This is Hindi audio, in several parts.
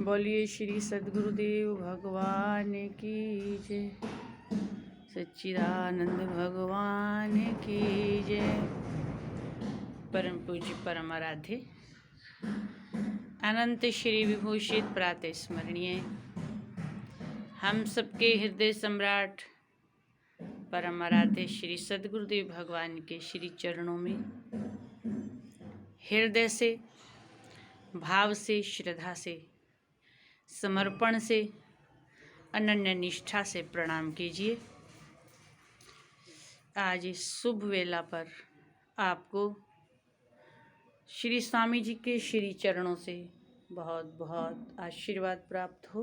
बोलिए श्री सद्गुरुदेव भगवान की जय। सच्चिदानंद भगवान की जय। परम पूज्य परम आराध्य अनंत श्री विभूषित प्रातः स्मरणीय हम सबके हृदय सम्राट परम आराध्य श्री सद्गुरुदेव भगवान के श्री चरणों में हृदय से, भाव से, श्रद्धा से, समर्पण से, अनन्य निष्ठा से प्रणाम कीजिए। आज इस शुभ वेला पर आपको श्री स्वामी जी के श्री चरणों से बहुत बहुत आशीर्वाद प्राप्त हो।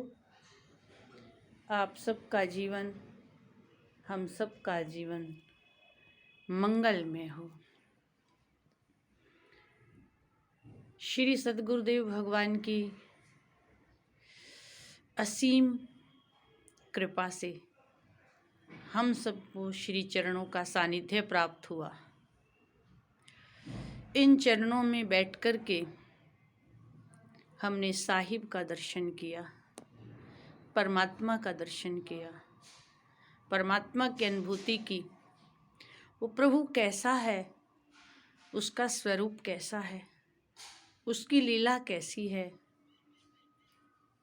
आप सबका जीवन, हम सबका जीवन मंगलमय हो। श्री सद्गुरुदेव भगवान की असीम कृपा से हम सबको श्री चरणों का सानिध्य प्राप्त हुआ। इन चरणों में बैठकर के हमने साहिब का दर्शन किया, परमात्मा का दर्शन किया, परमात्मा की अनुभूति की। वो प्रभु कैसा है, उसका स्वरूप कैसा है, उसकी लीला कैसी है,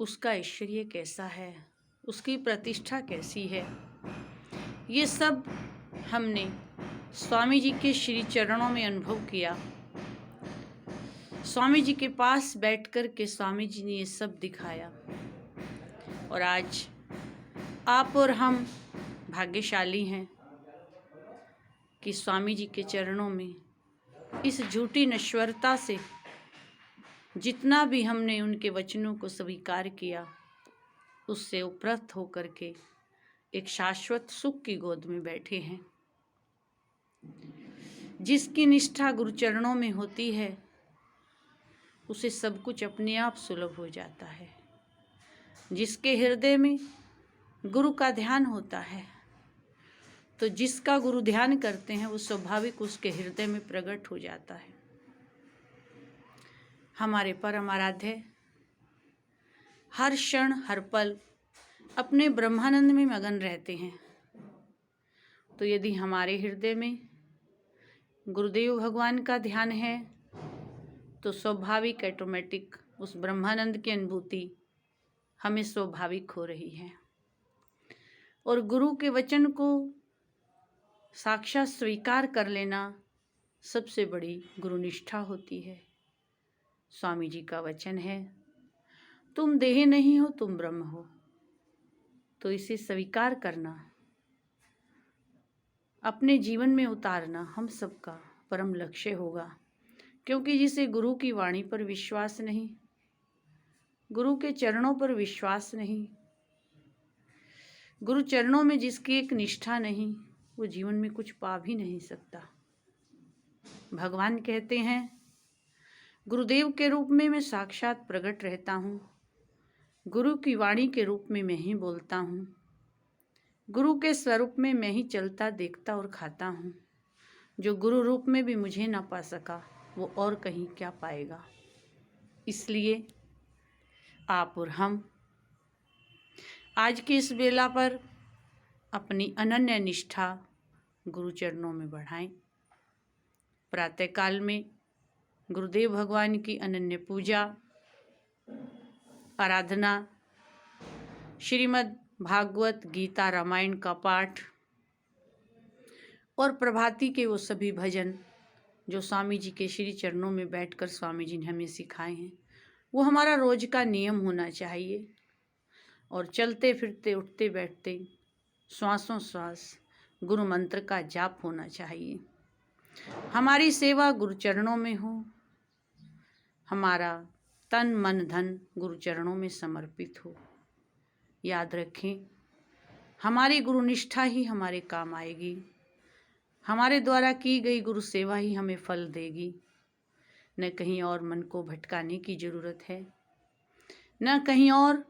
उसका ऐश्वर्य कैसा है, उसकी प्रतिष्ठा कैसी है, ये सब हमने स्वामी जी के श्री चरणों में अनुभव किया। स्वामी जी के पास बैठकर के स्वामी जी ने ये सब दिखाया। और आज आप और हम भाग्यशाली हैं कि स्वामी जी के चरणों में इस झूठी नश्वरता से जितना भी हमने उनके वचनों को स्वीकार किया, उससे उपरत होकर के एक शाश्वत सुख की गोद में बैठे हैं। जिसकी निष्ठा गुरुचरणों में होती है, उसे सब कुछ अपने आप सुलभ हो जाता है। जिसके हृदय में गुरु का ध्यान होता है, तो जिसका गुरु ध्यान करते हैं वो स्वाभाविक उसके हृदय में प्रकट हो जाता है। हमारे परम आराध्य हर क्षण हर पल अपने ब्रह्मानंद में मगन रहते हैं। तो यदि हमारे हृदय में गुरुदेव भगवान का ध्यान है, तो स्वाभाविक ऑटोमेटिक उस ब्रह्मानंद की अनुभूति हमें स्वाभाविक हो रही है। और गुरु के वचन को साक्षात स्वीकार कर लेना सबसे बड़ी गुरुनिष्ठा होती है। स्वामी जी का वचन है, तुम देह नहीं हो, तुम ब्रह्म हो। तो इसे स्वीकार करना, अपने जीवन में उतारना हम सबका परम लक्ष्य होगा। क्योंकि जिसे गुरु की वाणी पर विश्वास नहीं, गुरु के चरणों पर विश्वास नहीं, गुरु चरणों में जिसकी एक निष्ठा नहीं, वो जीवन में कुछ पा भी नहीं सकता। भगवान कहते हैं, गुरुदेव के रूप में मैं साक्षात प्रकट रहता हूँ, गुरु की वाणी के रूप में मैं ही बोलता हूँ, गुरु के स्वरूप में मैं ही चलता, देखता और खाता हूँ। जो गुरु रूप में भी मुझे ना पा सका, वो और कहीं क्या पाएगा। इसलिए आप और हम आज की इस बेला पर अपनी अनन्य निष्ठा गुरु चरणों में बढ़ाएं। प्रातःकाल में गुरुदेव भगवान की अनन्य पूजा, आराधना, श्रीमद् भागवत गीता रामायण का पाठ और प्रभाती के वो सभी भजन जो स्वामी जी के श्री चरणों में बैठकर स्वामी जी ने हमें सिखाए हैं, वो हमारा रोज का नियम होना चाहिए। और चलते फिरते, उठते बैठते, श्वासों श्वास गुरु मंत्र का जाप होना चाहिए। हमारी सेवा गुरु चरणों में हो, हमारा तन मन धन गुरु चरणों में समर्पित हो। याद रखें, हमारी गुरु निष्ठा ही हमारे काम आएगी। हमारे द्वारा की गई गुरु सेवा ही हमें फल देगी। न कहीं और मन को भटकाने की ज़रूरत है, न कहीं और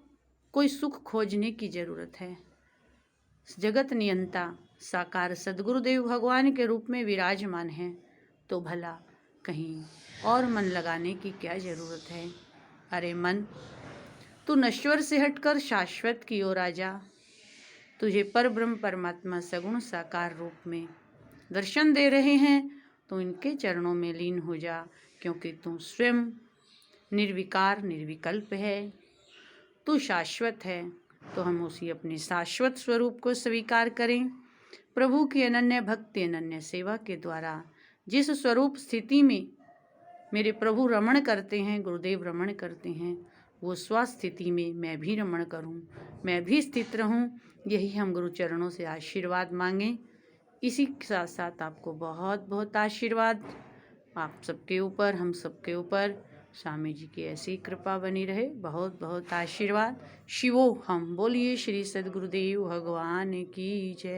कोई सुख खोजने की ज़रूरत है। जगत नियंता साकार सद्गुरुदेव भगवान के रूप में विराजमान है, तो भला कहीं और मन लगाने की क्या ज़रूरत है। अरे मन, तू नश्वर से हटकर शाश्वत की ओर आ जा। तुझे परब्रह्म परमात्मा सगुण साकार रूप में दर्शन दे रहे हैं, तो इनके चरणों में लीन हो जा, क्योंकि तू स्वयं निर्विकार निर्विकल्प है। तू शाश्वत है, तो हम उसी अपने शाश्वत स्वरूप को स्वीकार करें। प्रभु की अनन्य भक्ति अनन्य सेवा के द्वारा जिस स्वरूप स्थिति में मेरे प्रभु रमण करते हैं, गुरुदेव रमण करते हैं, वो स्वस्थिति में मैं भी रमण करूं, मैं भी स्थित रहूं। यही हम गुरु चरणों से आशीर्वाद मांगें। इसी के साथ साथ आपको बहुत बहुत आशीर्वाद आप सबके ऊपर, हम सबके ऊपर स्वामी जी की ऐसी कृपा बनी रहे। बहुत बहुत आशीर्वाद। शिवो हम। बोलिए श्री सद्गुरुदेव भगवान की जय।